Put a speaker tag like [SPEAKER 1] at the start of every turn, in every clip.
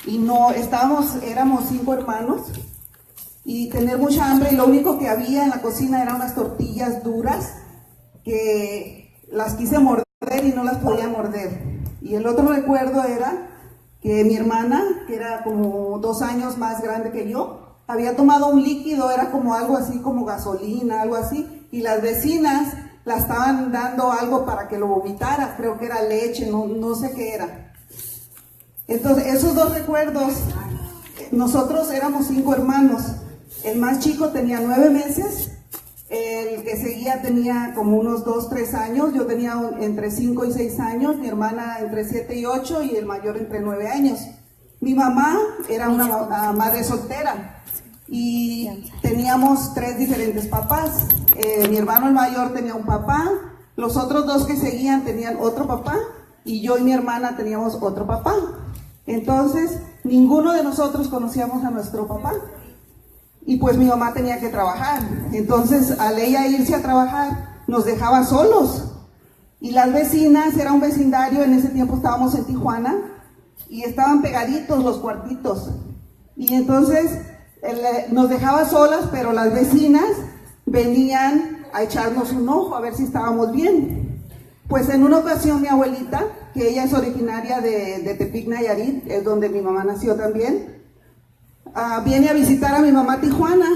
[SPEAKER 1] y no éramos 5 hermanos y tener mucha hambre, y lo único que había en la cocina eran unas tortillas duras que las quise morder y no las podía morder. Y el otro recuerdo era que mi hermana, que era como 2 años más grande que yo, había tomado un líquido, era como algo así como gasolina, algo así, y las vecinas la estaban dando algo para que lo vomitara, creo que era leche, no sé qué era. Entonces, esos 2 recuerdos, nosotros éramos 5 hermanos, el más chico tenía 9 meses, el que seguía tenía como unos 2, 3 años, yo tenía entre 5 y 6 años, mi hermana entre 7 y 8 y el mayor entre 9 años. Mi mamá era una madre soltera y teníamos 3 diferentes papás. Mi hermano el mayor tenía un papá, los otros 2 que seguían tenían otro papá y yo y mi hermana teníamos otro papá. Entonces, ninguno de nosotros conocíamos a nuestro papá. Y pues mi mamá tenía que trabajar, entonces al ella irse a trabajar nos dejaba solos. Y las vecinas, era un vecindario, en ese tiempo estábamos en Tijuana y estaban pegaditos los cuartitos. Y entonces nos dejaba solas, pero las vecinas venían a echarnos un ojo a ver si estábamos bien. Pues en una ocasión mi abuelita, que ella es originaria de Tepic, Nayarit, es donde mi mamá nació también, viene a visitar a mi mamá a Tijuana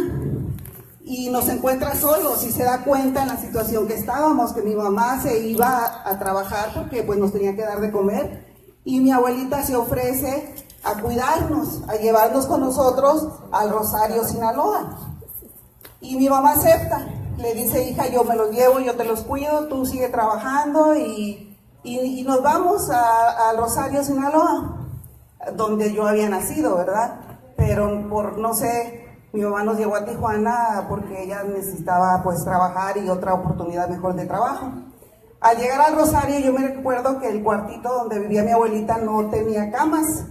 [SPEAKER 1] y nos encuentra solos y se da cuenta en la situación que estábamos, que mi mamá se iba a trabajar porque pues nos tenía que dar de comer, y mi abuelita se ofrece a cuidarnos, a llevarnos con nosotros al Rosario, Sinaloa. Y mi mamá acepta, le dice: hija, yo me los llevo, yo te los cuido, tú sigue trabajando, y nos vamos al Rosario, Sinaloa, donde yo había nacido, ¿verdad? Pero por, no sé, mi mamá nos llevó a Tijuana porque ella necesitaba pues trabajar y otra oportunidad mejor de trabajo. Al llegar al Rosario, yo me recuerdo que el cuartito donde vivía mi abuelita no tenía camas,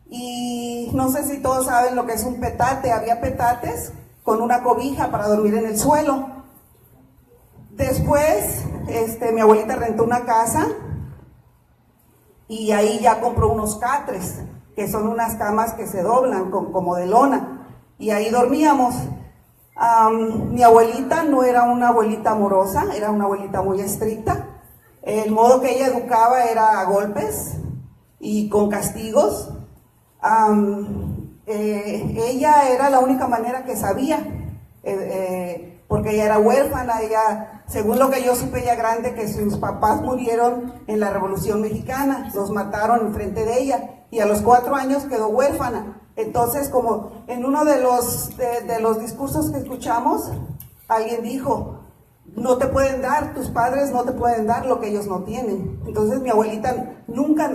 [SPEAKER 1] y no sé si todos saben lo que es un petate. Había petates con una cobija para dormir en el suelo. Después mi abuelita rentó una casa y ahí ya compró unos catres, que son unas camas que se doblan como de lona, y ahí dormíamos. Mi abuelita no era una abuelita amorosa, era una abuelita muy estricta. El modo que ella educaba era a golpes y con castigos. Ella era la única manera que sabía, porque ella era huérfana. Ella, según lo que yo supe ya grande, que sus papás murieron en la Revolución Mexicana, los mataron enfrente de ella, y a los 4 años quedó huérfana. Entonces, como en uno de los discursos que escuchamos, alguien dijo: no te pueden dar, tus padres no te pueden dar lo que ellos no tienen. Entonces mi abuelita nunca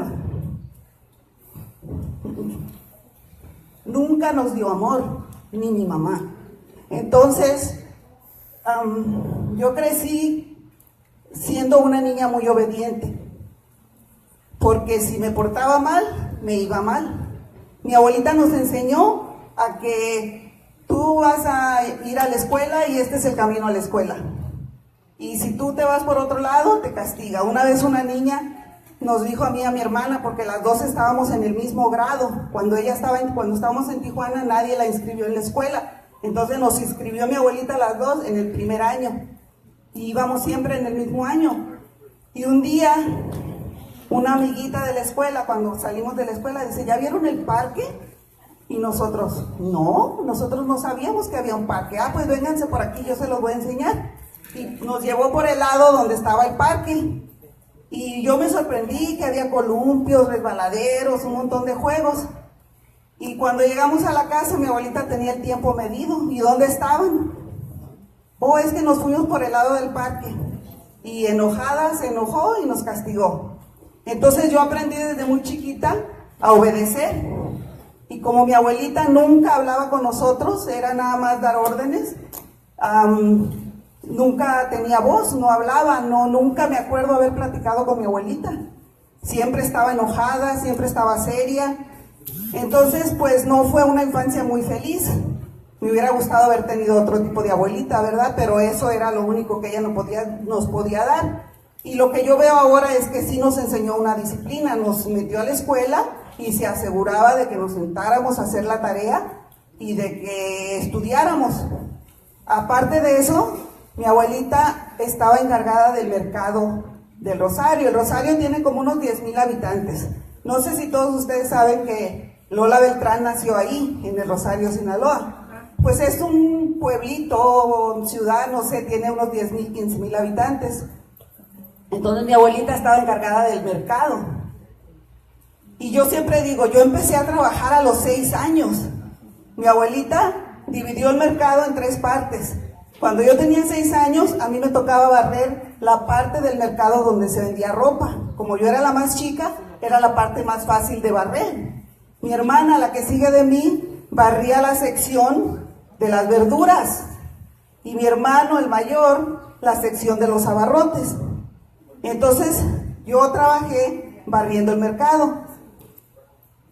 [SPEAKER 1] nos dio amor, ni mi mamá. Entonces, yo crecí siendo una niña muy obediente, porque si me portaba mal, me iba mal. Mi abuelita nos enseñó a que tú vas a ir a la escuela y este es el camino a la escuela. Y si tú te vas por otro lado, te castiga. Una vez una niña nos dijo a mí y a mi hermana, porque las dos estábamos en el mismo grado, cuando estábamos en Tijuana nadie la inscribió en la escuela, entonces nos inscribió mi abuelita las dos en el primer año, y íbamos siempre en el mismo año. Y un día, una amiguita de la escuela, cuando salimos de la escuela, dice: ¿ya vieron el parque? Y nosotros no sabíamos que había un parque. Pues vénganse por aquí, yo se los voy a enseñar. Y nos llevó por el lado donde estaba el parque, y yo me sorprendí que había columpios, resbaladeros, un montón de juegos. Y cuando llegamos a la casa, mi abuelita tenía el tiempo medido. ¿Y dónde estaban? Es que nos fuimos por el lado del parque. Y enojada, se enojó y nos castigó. Entonces yo aprendí desde muy chiquita a obedecer. Y como mi abuelita nunca hablaba con nosotros, era nada más dar órdenes, nunca tenía voz, no hablaba, nunca me acuerdo haber platicado con mi abuelita. Siempre estaba enojada, siempre estaba seria. Entonces, pues no fue una infancia muy feliz. Me hubiera gustado haber tenido otro tipo de abuelita, ¿verdad? Pero eso era lo único que ella nos podía dar. Y lo que yo veo ahora es que sí nos enseñó una disciplina, nos metió a la escuela y se aseguraba de que nos sentáramos a hacer la tarea y de que estudiáramos. Aparte de eso, mi abuelita estaba encargada del mercado del Rosario. El Rosario tiene como unos 10,000 habitantes. No sé si todos ustedes saben que Lola Beltrán nació ahí, en el Rosario, Sinaloa. Pues es un pueblito, ciudad, no sé, tiene unos 10,000, 15,000 habitantes. Entonces mi abuelita estaba encargada del mercado. Y yo siempre digo, yo empecé a trabajar a los 6 años. Mi abuelita dividió el mercado en 3 partes. Cuando yo tenía 6 años, a mí me tocaba barrer la parte del mercado donde se vendía ropa. Como yo era la más chica, era la parte más fácil de barrer. Mi hermana, la que sigue de mí, barría la sección de las verduras. Y mi hermano, el mayor, la sección de los abarrotes. Entonces, yo trabajé barriendo el mercado.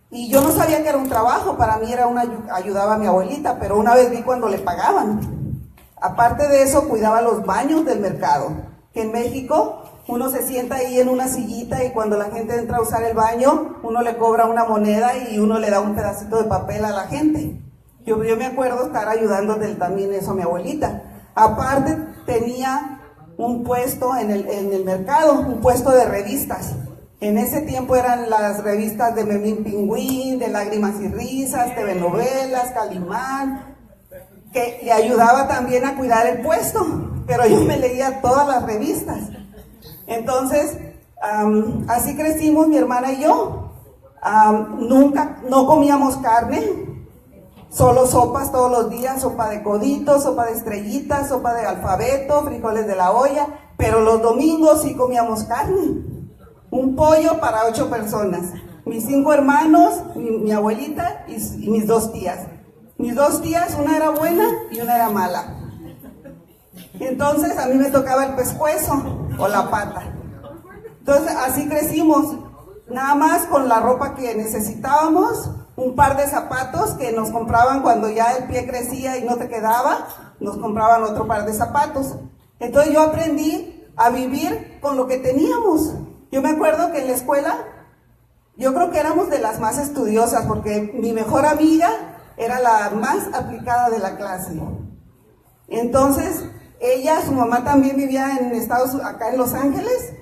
[SPEAKER 1] Y yo no sabía que era un trabajo, para mí era ayudaba a mi abuelita, pero una vez vi cuando le pagaban. Aparte de eso, cuidaba los baños del mercado, que en México uno se sienta ahí en una sillita y cuando la gente entra a usar el baño, uno le cobra una moneda y uno le da un pedacito de papel a la gente. Yo me acuerdo estar ayudándole también eso a mi abuelita. Aparte tenía un puesto en el mercado, un puesto de revistas. En ese tiempo eran las revistas de Memín Pingüín, de Lágrimas y Risas, TV Novelas, Calimán, que le ayudaba también a cuidar el puesto, pero yo me leía todas las revistas. Entonces, así crecimos mi hermana y yo. No comíamos carne, solo sopas todos los días, sopa de codito, sopa de estrellitas, sopa de alfabeto, frijoles de la olla, pero los domingos sí comíamos carne. Un pollo para 8 personas, mis 5 hermanos, mi abuelita y mis 2 tías. Mis 2 tías, una era buena y una era mala. Entonces a mí me tocaba el pescuezo o la pata. Entonces así crecimos, nada más con la ropa que necesitábamos, un par de zapatos que nos compraban cuando ya el pie crecía y no te quedaba, nos compraban otro par de zapatos. Entonces yo aprendí a vivir con lo que teníamos. Yo me acuerdo que en la escuela, yo creo que éramos de las más estudiosas, porque mi mejor amiga era la más aplicada de la clase. Entonces, ella, su mamá también vivía acá en Los Ángeles,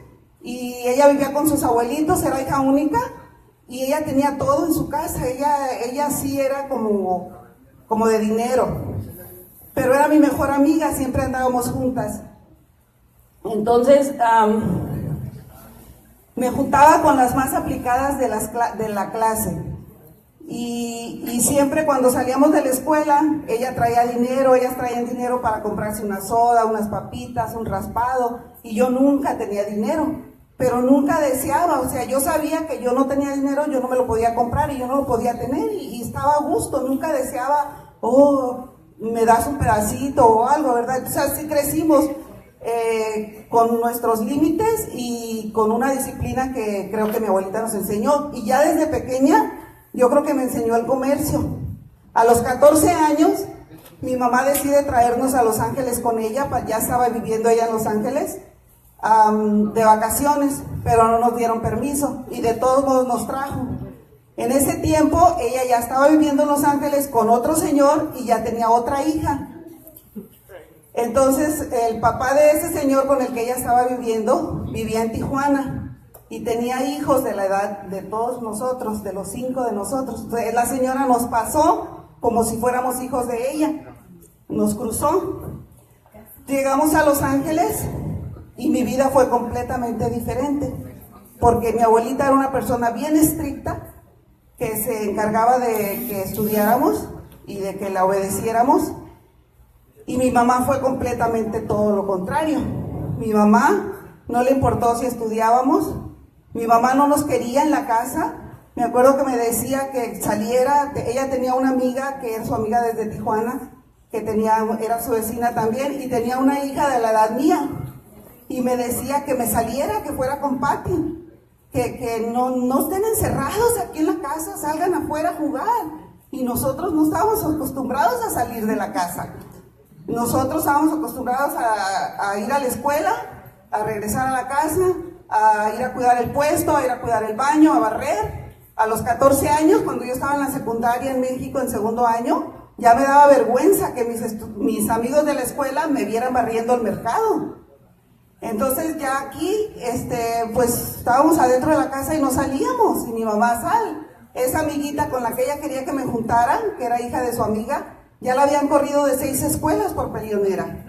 [SPEAKER 1] y ella vivía con sus abuelitos, era hija única, y ella tenía todo en su casa. Ella sí era como de dinero, pero era mi mejor amiga, siempre andábamos juntas. Entonces, me juntaba con las más aplicadas de la clase y siempre cuando salíamos de la escuela, ellas traían dinero para comprarse una soda, unas papitas, un raspado, y yo nunca tenía dinero, pero nunca deseaba, o sea, yo sabía que yo no tenía dinero, yo no me lo podía comprar y yo no lo podía tener y estaba a gusto, nunca deseaba, me das un pedacito o algo, ¿verdad? Entonces así crecimos. Con nuestros límites y con una disciplina que creo que mi abuelita nos enseñó, y ya desde pequeña yo creo que me enseñó el comercio. A los 14 años mi mamá decide traernos a Los Ángeles con ella, ya estaba viviendo ella en Los Ángeles de vacaciones, pero no nos dieron permiso y de todos modos nos trajo. En ese tiempo ella ya estaba viviendo en Los Ángeles con otro señor y ya tenía otra hija. Entonces, el papá de ese señor con el que ella estaba viviendo, vivía en Tijuana y tenía hijos de la edad de todos nosotros, de los 5 de nosotros. Entonces, la señora nos pasó como si fuéramos hijos de ella, nos cruzó. Llegamos a Los Ángeles y mi vida fue completamente diferente, porque mi abuelita era una persona bien estricta, que se encargaba de que estudiáramos y de que la obedeciéramos. Y mi mamá fue completamente todo lo contrario. Mi mamá no le importó si estudiábamos, mi mamá no nos quería en la casa. Me acuerdo que me decía que saliera, ella tenía una amiga que era su amiga desde Tijuana, que era su vecina también, y tenía una hija de la edad mía, y me decía que me saliera, que fuera con Pati, que no estén encerrados aquí en la casa, salgan afuera a jugar. Y nosotros no estábamos acostumbrados a salir de la casa. Nosotros estábamos acostumbrados a ir a la escuela, a regresar a la casa, a ir a cuidar el puesto, a ir a cuidar el baño, a barrer, A los 14 años, cuando yo estaba en la secundaria en México, en segundo año, ya me daba vergüenza que mis amigos de la escuela me vieran barriendo el mercado. Entonces ya aquí, pues estábamos adentro de la casa y no salíamos, y mi mamá sal. Esa amiguita con la que ella quería que me juntaran, que era hija de su amiga, ya la habían corrido de 6 escuelas por peleonera.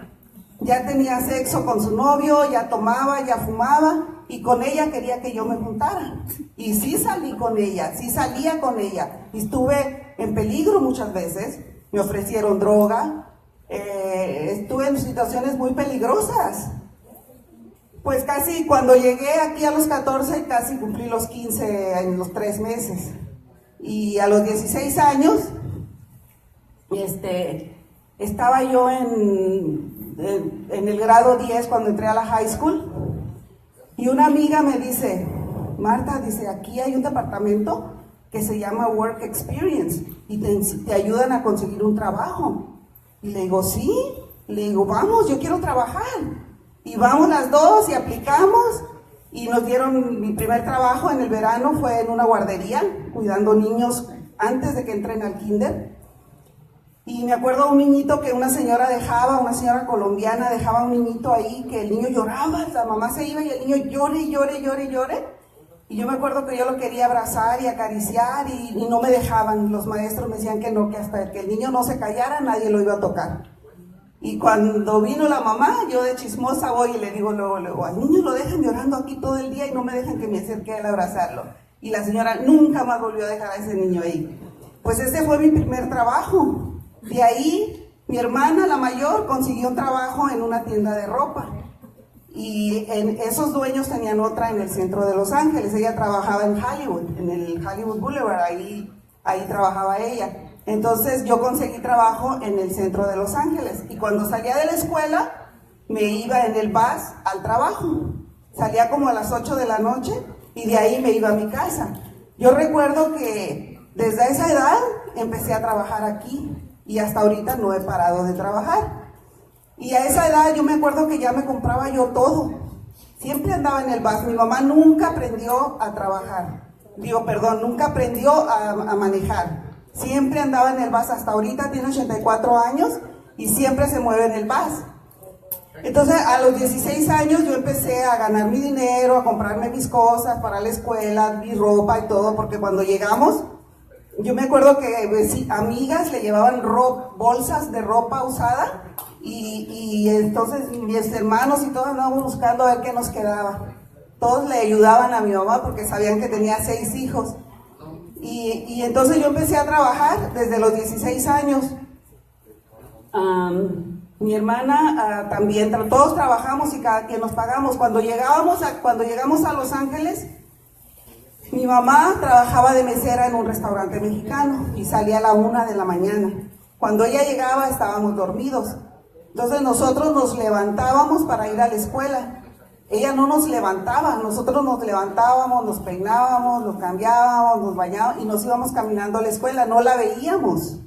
[SPEAKER 1] Ya tenía sexo con su novio, ya tomaba, ya fumaba, y con ella quería que yo me juntara. Y sí salí con ella, sí salía con ella. Y estuve en peligro muchas veces, me ofrecieron droga, estuve en situaciones muy peligrosas. Pues casi cuando llegué aquí a los 14, casi cumplí los 15 en los 3 meses. Y a los 16 años, estaba yo en el grado 10 cuando entré a la high school. Y una amiga me dice, Marta, dice, aquí hay un departamento que se llama Work Experience y te ayudan a conseguir un trabajo. Y le digo, sí, le digo, vamos, yo quiero trabajar. Y vamos las dos y aplicamos y nos dieron, mi primer trabajo en el verano fue en una guardería, cuidando niños antes de que entren al kinder. Y me acuerdo un niñito que una señora colombiana dejaba a un niñito ahí, que el niño lloraba, la mamá se iba y el niño llore. Y yo me acuerdo que yo lo quería abrazar y acariciar y no me dejaban, los maestros me decían que no, que hasta que el niño no se callara nadie lo iba a tocar. Y cuando vino la mamá, yo de chismosa voy y le digo luego, al niño lo dejan llorando aquí todo el día y no me dejan que me acerque a él a abrazarlo. Y la señora nunca más volvió a dejar a ese niño ahí. Pues ese fue mi primer trabajo. De ahí, mi hermana, la mayor, consiguió un trabajo en una tienda de ropa. Y esos dueños tenían otra en el centro de Los Ángeles. Ella trabajaba en Hollywood, en el Hollywood Boulevard, ahí trabajaba ella. Entonces yo conseguí trabajo en el centro de Los Ángeles. Y cuando salía de la escuela, me iba en el bus al trabajo. Salía como a las 8 de la noche y de ahí me iba a mi casa. Yo recuerdo que desde esa edad empecé a trabajar aquí. Y hasta ahorita no he parado de trabajar. Y a esa edad yo me acuerdo que ya me compraba yo todo. Siempre andaba en el bus. Mi mamá nunca aprendió a trabajar. Nunca aprendió a manejar. Siempre andaba en el bus. Hasta ahorita tiene 84 años y siempre se mueve en el bus. Entonces a los 16 años yo empecé a ganar mi dinero, a comprarme mis cosas para la escuela, mi ropa y todo, porque cuando llegamos, yo me acuerdo que amigas le llevaban bolsas de ropa usada y entonces mis hermanos y todos andábamos buscando a ver qué nos quedaba. Todos le ayudaban a mi mamá porque sabían que tenía 6 hijos. Y entonces yo empecé a trabajar desde los 16 años. Mi hermana también, todos trabajamos y cada quien nos pagamos. Cuando llegamos a Los Ángeles, mi mamá trabajaba de mesera en un restaurante mexicano y salía a la 1 de la mañana. Cuando ella llegaba estábamos dormidos. Entonces nosotros nos levantábamos para ir a la escuela. Ella no nos levantaba, nosotros nos levantábamos, nos peinábamos, nos cambiábamos, nos bañábamos y nos íbamos caminando a la escuela, no la veíamos.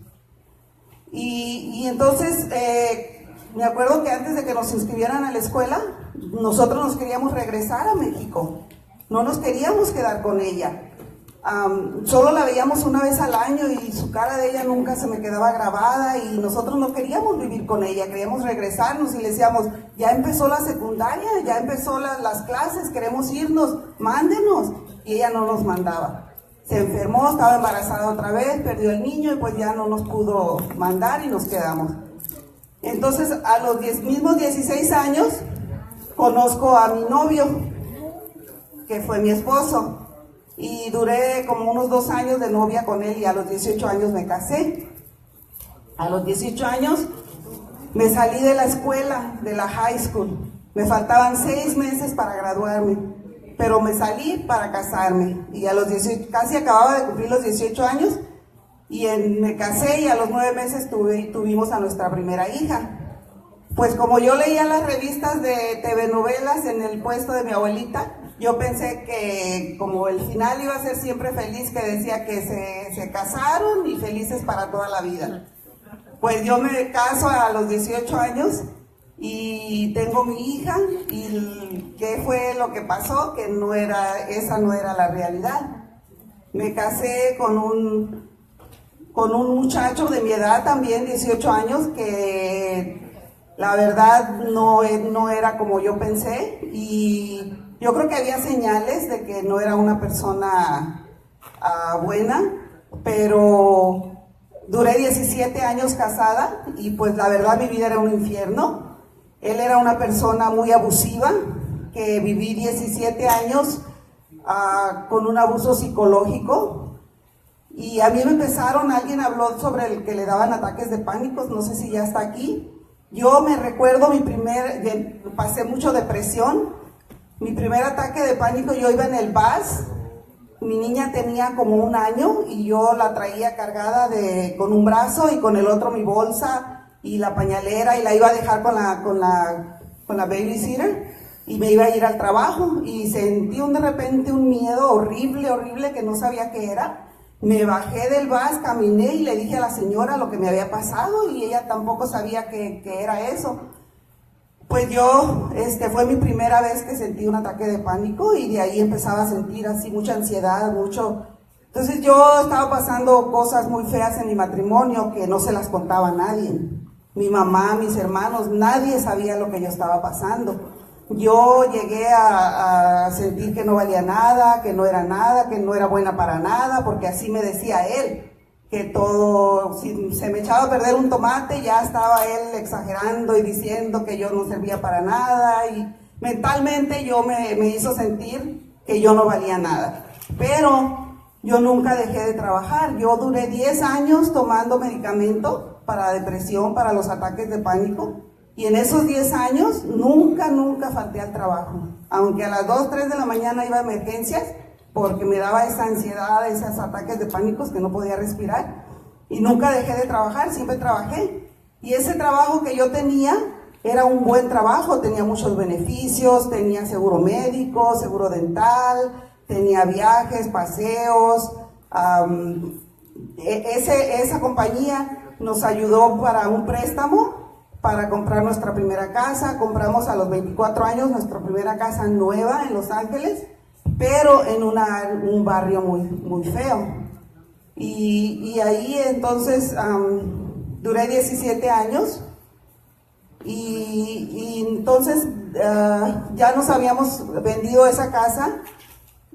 [SPEAKER 1] Y entonces me acuerdo que antes de que nos inscribieran a la escuela, nosotros nos queríamos regresar a México. No nos queríamos quedar con ella. Solo la veíamos una vez al año y su cara de ella nunca se me quedaba grabada y nosotros no queríamos vivir con ella, queríamos regresarnos y le decíamos, ya empezó la secundaria, ya empezó las clases, queremos irnos, mándenos. Y ella no nos mandaba. Se enfermó, estaba embarazada otra vez, perdió el niño y pues ya no nos pudo mandar y nos quedamos. Entonces a los mismos 16 años conozco a mi novio, que fue mi esposo, y duré como unos 2 años de novia con él y a los 18 años me casé. A los 18 años me salí de la escuela, de la high school. Me faltaban 6 meses para graduarme, pero me salí para casarme y a los 18, casi acababa de cumplir los 18 años y me casé y a los 9 meses tuvimos a nuestra primera hija. Pues como yo leía las revistas de TV novelas en el puesto de mi abuelita, yo pensé que como el final iba a ser siempre feliz, que decía que se casaron y felices para toda la vida. Pues yo me caso a los 18 años y tengo mi hija y ¿qué fue lo que pasó? Que esa no era la realidad. Me casé con un muchacho de mi edad también, 18 años, que la verdad no era como yo pensé, y yo creo que había señales de que no era una persona buena, pero duré 17 años casada y pues la verdad mi vida era un infierno. Él era una persona muy abusiva, que viví 17 años con un abuso psicológico. Y a mí me empezaron, alguien habló sobre el que le daban ataques de pánico, no sé si ya está aquí. Yo me recuerdo pasé mucho depresión. Mi primer ataque de pánico, yo iba en el bus, mi niña tenía como 1 año y yo la traía cargada con un brazo y con el otro mi bolsa y la pañalera, y la iba a dejar con la babysitter y me iba a ir al trabajo, y sentí de repente un miedo horrible que no sabía qué era. Me bajé del bus, caminé y le dije a la señora lo que me había pasado, y ella tampoco sabía qué era eso. Pues yo, fue mi primera vez que sentí un ataque de pánico, y de ahí empezaba a sentir así mucha ansiedad, Entonces yo estaba pasando cosas muy feas en mi matrimonio que no se las contaba a nadie. Mi mamá, mis hermanos, nadie sabía lo que yo estaba pasando. Yo llegué a sentir que no valía nada, que no era buena para nada, porque así me decía él, que todo, si se me echaba a perder un tomate, ya estaba él exagerando y diciendo que yo no servía para nada, y mentalmente yo me hizo sentir que yo no valía nada. Pero yo nunca dejé de trabajar. Yo duré 10 años tomando medicamento para depresión, para los ataques de pánico. Y en esos 10 años nunca falté al trabajo. Aunque a las 2, 3 de la mañana iba a emergencias, porque me daba esa ansiedad, esos ataques de pánico que no podía respirar. Y nunca dejé de trabajar, siempre trabajé. Y ese trabajo que yo tenía era un buen trabajo, tenía muchos beneficios, tenía seguro médico, seguro dental, tenía viajes, paseos. Esa compañía nos ayudó para un préstamo para comprar nuestra primera casa. Compramos a los 24 años nuestra primera casa nueva en Los Ángeles, pero en un barrio muy feo. Y ahí entonces duré 17 años, y entonces ya nos habíamos vendido esa casa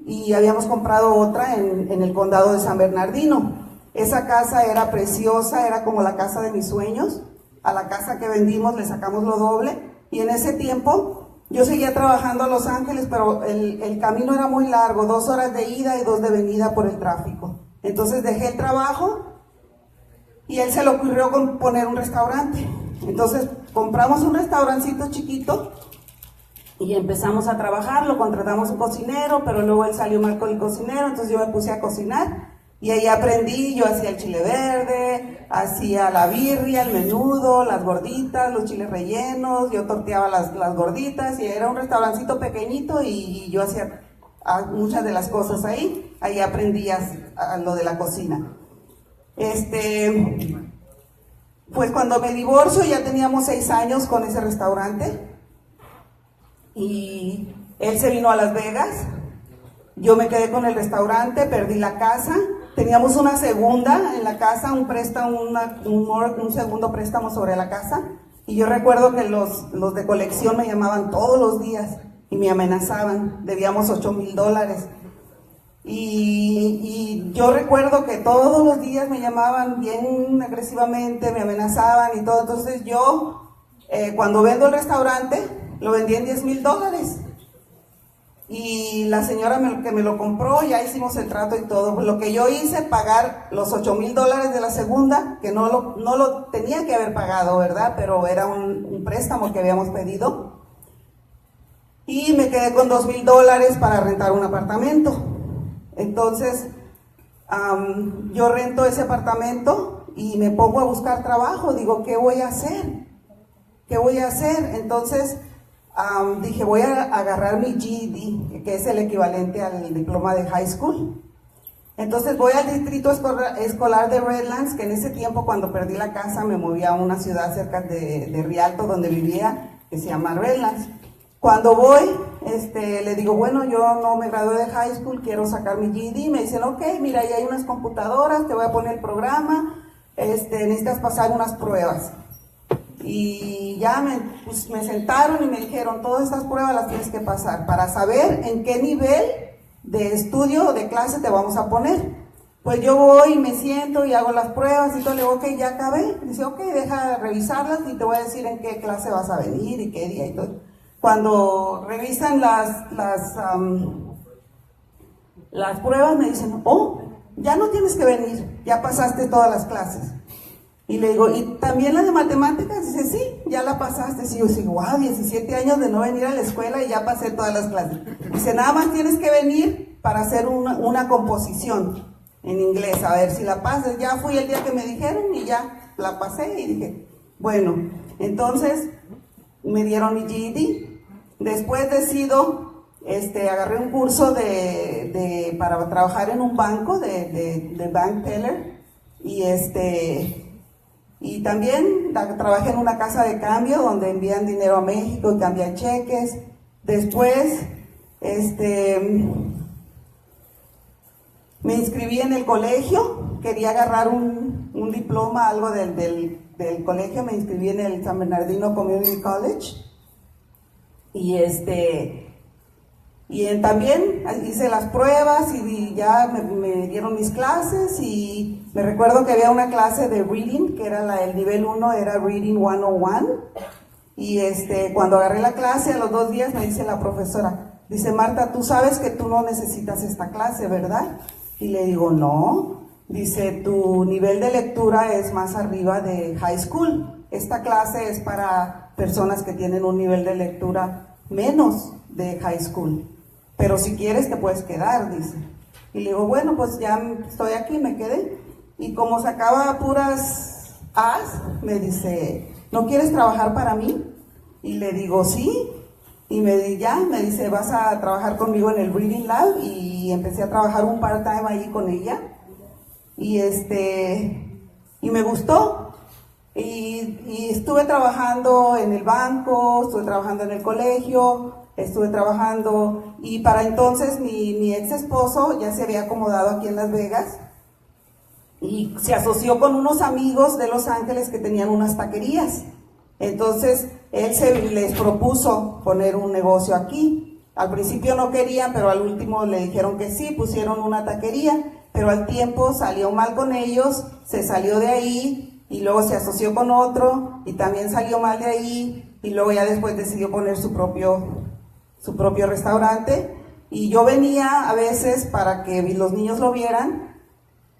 [SPEAKER 1] y habíamos comprado otra en el condado de San Bernardino. Esa casa era preciosa, era como la casa de mis sueños. A la casa que vendimos le sacamos lo doble, y en ese tiempo yo seguía trabajando a Los Ángeles, pero el camino era muy largo, 2 horas de ida y 2 de venida por el tráfico. Entonces dejé el trabajo y él se le ocurrió poner un restaurante. Entonces compramos un restaurancito chiquito y empezamos a trabajar. Lo contratamos un cocinero, pero luego él salió mal con el cocinero, entonces yo me puse a cocinar. Y ahí aprendí, yo hacía el chile verde, hacía la birria, el menudo, las gorditas, los chiles rellenos, yo torteaba las gorditas, y era un restaurancito pequeñito y yo hacía muchas de las cosas ahí aprendí a lo de la cocina. Pues cuando me divorcio ya teníamos 6 años con ese restaurante, y él se vino a Las Vegas, yo me quedé con el restaurante, perdí la casa. Teníamos una segunda en la casa, un segundo préstamo sobre la casa, y yo recuerdo que los de colección me llamaban todos los días y me amenazaban. Debíamos $8,000, y yo recuerdo que todos los días me llamaban bien agresivamente, me amenazaban y todo. Entonces yo, cuando vendo el restaurante, lo vendí en $10,000. Y la señora que me lo compró, ya hicimos el trato y todo. Lo que yo hice, pagar los $8,000 de la segunda, que no lo tenía que haber pagado, ¿verdad? Pero era un préstamo que habíamos pedido. Y me quedé con $2,000 para rentar un apartamento. Entonces, yo rento ese apartamento y me pongo a buscar trabajo. Digo, ¿qué voy a hacer? ¿Qué voy a hacer? Entonces dije, voy a agarrar mi GED, que es el equivalente al diploma de high school. Entonces voy al distrito escolar de Redlands, que en ese tiempo, cuando perdí la casa, me moví a una ciudad cerca de Rialto, donde vivía, que se llama Redlands. Cuando voy, le digo, bueno, yo no me gradué de high school, quiero sacar mi GED. Me dicen, ok, mira, ahí hay unas computadoras, te voy a poner el programa, necesitas pasar unas pruebas. Y ya me sentaron y me dijeron, todas estas pruebas las tienes que pasar para saber en qué nivel de estudio o de clase te vamos a poner. Pues yo voy y me siento y hago las pruebas y todo, le digo, ok, ya acabé. Dice, ok, deja revisarlas y te voy a decir en qué clase vas a venir y qué día y todo. Cuando revisan las pruebas me dicen, oh, ya no tienes que venir, ya pasaste todas las clases. Y le digo, ¿y también la de matemáticas? Dice, sí, ya la pasaste. Y yo digo, wow, 17 años de no venir a la escuela y ya pasé todas las clases. Dice, nada más tienes que venir para hacer una composición en inglés, a ver si la pasas. Ya fui el día que me dijeron y ya la pasé y dije, bueno, entonces me dieron mi GED. Después decido, agarré un curso para trabajar en un banco de bank teller y también trabajé en una casa de cambio donde envían dinero a México y cambian cheques. Después, me inscribí en el colegio, quería agarrar un diploma, algo del colegio, me inscribí en el San Bernardino Community College y también hice las pruebas y ya me dieron mis clases y me recuerdo que había una clase de reading, que era el nivel 1, era Reading 101 y cuando agarré la clase a los 2 días me dice la profesora, dice, Marta, tú sabes que tú no necesitas esta clase, ¿verdad? Y le digo, no. Dice, tu nivel de lectura es más arriba de high school. Esta clase es para personas que tienen un nivel de lectura menos de high school. Pero si quieres te puedes quedar, dice. Y le digo, bueno, pues ya estoy aquí, me quedé. Y como sacaba puras A's, me dice, ¿no quieres trabajar para mí? Y le digo, sí. Y me dice, vas a trabajar conmigo en el Reading Lab, y empecé a trabajar un part-time ahí con ella, y me gustó, y estuve trabajando en el banco, estuve trabajando en el colegio, estuve trabajando, y para entonces mi ex esposo ya se había acomodado aquí en Las Vegas, y se asoció con unos amigos de Los Ángeles que tenían unas taquerías. Entonces él les propuso poner un negocio aquí. Al principio no querían, pero al último le dijeron que sí, pusieron una taquería, pero al tiempo salió mal con ellos, se salió de ahí y luego se asoció con otro y también salió mal de ahí y luego ya después decidió poner su propio restaurante. Y yo venía a veces para que los niños lo vieran,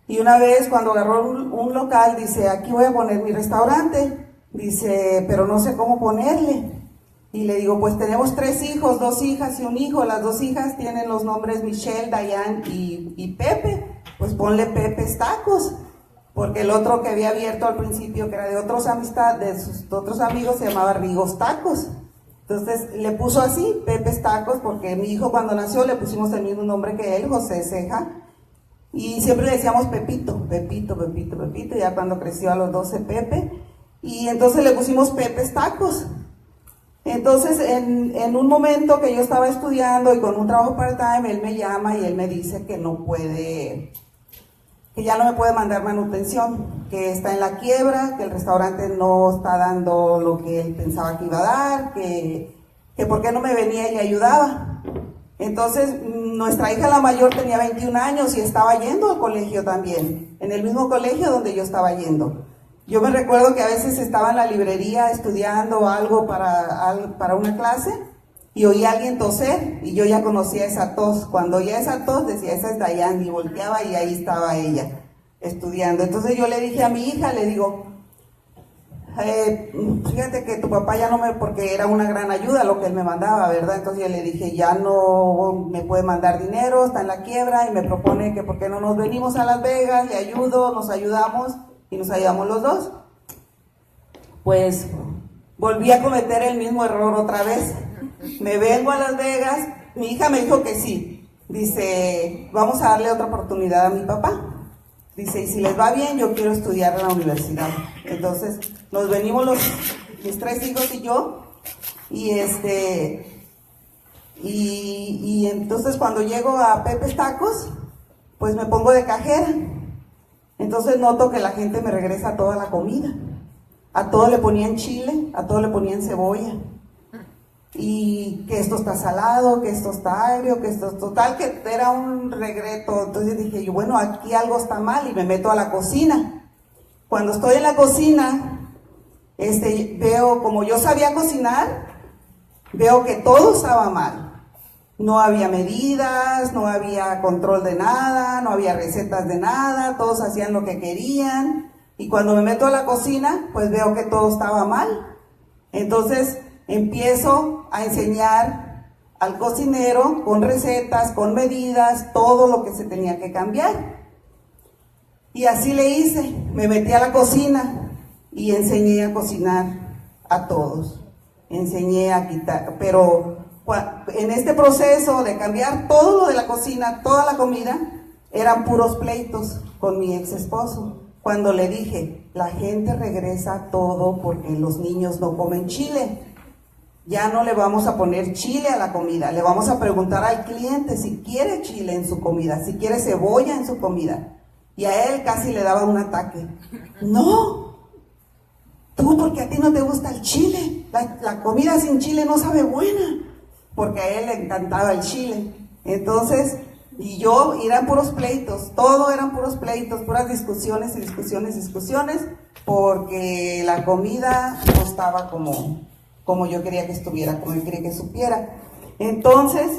[SPEAKER 1] y una vez cuando agarró un local, dice, aquí voy a poner mi restaurante. Dice, pero no sé cómo ponerle. Y le digo, pues tenemos 3 hijos, 2 hijas y un hijo. Las 2 hijas tienen los nombres Michelle, Diane y Pepe. Pues ponle Pepe's Tacos. Porque el otro que había abierto al principio, que era de de sus otros amigos, se llamaba Rigos Tacos. Entonces le puso así, Pepe's Tacos, porque mi hijo cuando nació le pusimos el mismo nombre que él, José Ceja. Y siempre le decíamos Pepito, Pepito, Pepito, Pepito. Y ya cuando creció a los 12, Pepe. Y entonces le pusimos Pepe's Tacos. Entonces en un momento que yo estaba estudiando y con un trabajo part-time, él me llama y él me dice que que ya no me puede mandar manutención, que está en la quiebra, que el restaurante no está dando lo que él pensaba que iba a dar, que por qué no me venía y le ayudaba. Entonces nuestra hija la mayor tenía 21 años y estaba yendo al colegio también, en el mismo colegio donde yo estaba yendo. Yo me recuerdo que a veces estaba en la librería estudiando algo para una clase y oía a alguien toser y yo ya conocía esa tos. Cuando oía esa tos decía, esa es Diane, y volteaba y ahí estaba ella estudiando. Entonces yo le dije a mi hija, le digo, fíjate que tu papá ya no porque era una gran ayuda lo que él me mandaba, ¿verdad? Entonces yo le dije, ya no me puede mandar dinero, está en la quiebra y me propone que por qué no nos venimos a Las Vegas, le ayudo, nos ayudamos. Y nos ayudamos los dos. Pues volví a cometer el mismo error otra vez. Me vengo a Las Vegas, mi hija me dijo que sí. Dice, vamos a darle otra oportunidad a mi papá. Dice, y si les va bien, yo quiero estudiar en la universidad. Entonces nos venimos mis 3 hijos y yo, y Y entonces cuando llego a Pepe's Tacos, pues me pongo de cajera. Entonces noto que la gente me regresa toda la comida. A todo le ponían chile, a todo le ponían cebolla. Y que esto está salado, que esto está agrio, que esto es total, que era un regreto. Entonces dije yo, bueno, aquí algo está mal, y me meto a la cocina. Cuando estoy en la cocina, veo, como yo sabía cocinar, veo que todo estaba mal. No había medidas, no había control de nada, no había recetas de nada, todos hacían lo que querían. Y cuando me meto a la cocina, pues veo que todo estaba mal. Entonces empiezo a enseñar al cocinero con recetas, con medidas, todo lo que se tenía que cambiar. Y así le hice, me metí a la cocina y enseñé a cocinar a todos. Enseñé a quitar, pero en este proceso de cambiar todo lo de la cocina, toda la comida, eran puros pleitos con mi ex esposo. Cuando le dije, la gente regresa todo porque los niños no comen chile. Ya no le vamos a poner chile a la comida, le vamos a preguntar al cliente si quiere chile en su comida, si quiere cebolla en su comida. Y a él casi le daba un ataque. No, tú porque a ti no te gusta el chile, la comida sin chile no sabe buena, porque a él le encantaba el chile. Entonces, y yo, eran puros pleitos, todo eran puros pleitos, puras discusiones y discusiones y discusiones, porque la comida no estaba como yo quería que estuviera, como yo quería que supiera. Entonces,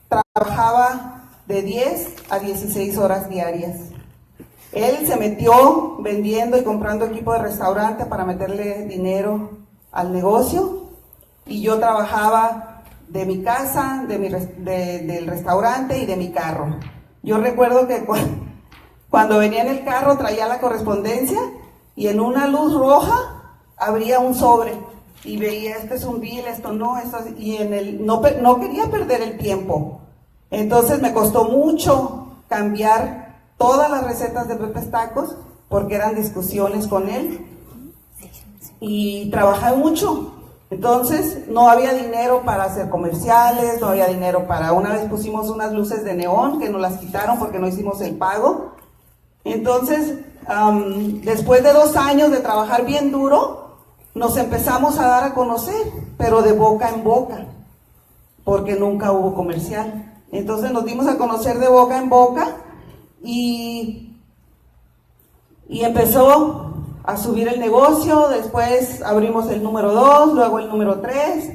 [SPEAKER 1] trabajaba de 10 a 16 horas diarias. Él se metió vendiendo y comprando equipo de restaurante para meterle dinero al negocio, y yo trabajaba de mi casa, del restaurante y de mi carro. Yo recuerdo que cuando venía en el carro traía la correspondencia, y en una luz roja abría un sobre y veía, este es un bill, esto no, esto, y no quería perder el tiempo. Entonces me costó mucho cambiar todas las recetas de Pepe's Tacos, porque eran discusiones con él, y trabajé mucho. Entonces no había dinero para hacer comerciales, no había dinero para... Una vez pusimos unas luces de neón que nos las quitaron porque no hicimos el pago. Entonces, después de 2 años de trabajar bien duro, nos empezamos a dar a conocer, pero de boca en boca, porque nunca hubo comercial. Entonces nos dimos a conocer de boca en boca, y empezó a subir el negocio. Después abrimos el número 2, luego el número 3,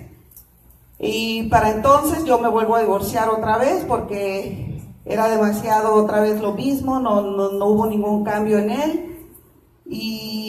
[SPEAKER 1] y para entonces yo me vuelvo a divorciar otra vez porque era demasiado otra vez lo mismo, no hubo ningún cambio en él, y